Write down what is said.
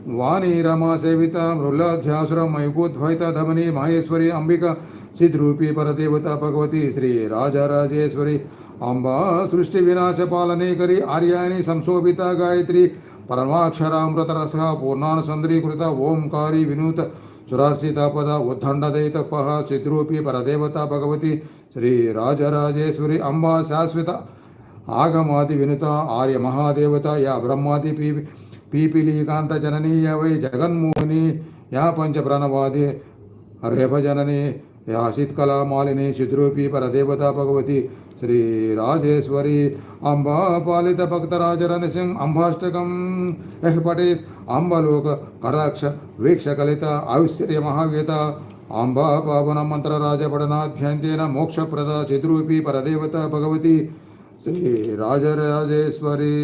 वाणी रमा सेविता मृल्लाध्यासुर मयूकोद्वैता धमनी माहेश्वरी अंबिका चिद्रूपी परदेवता भगवती श्री राजराजेश्वरी अंबा सृष्टि विनाश पालने करी आर्याणी संशोभिता गायत्री परमाक्षरामृत रस पूर्णानुसंद्रीकृत ओंकारी विनूत सुरार्चिता पद उद्दंडदयितपः चिद्रूपी परदेवता भगवती श्री राजराजेश्वरी अंबा शाश्वत आगमादि विनुता आर्य महादेवता या ब्रह्मादि पीपीलीकांत जननी या वै जगन्मोहिनी या पंच प्रणवादि रेभ जननी या शीतकला मालिनी चिद्रूपी परदेवता भगवती श्री राजेश्वरी अंबा पालित भक्तराजरन सिंह अंबाष्टकम यह पठेत अंबलोक कटाक्ष वीक्ष कलित आयुष्य महाव्यता अंबा पावन मंत्र राजपठनाध्यायेन मोक्षप्रदा चिद्रूपी परदेवता भगवती श्री राजराजेश्वरी।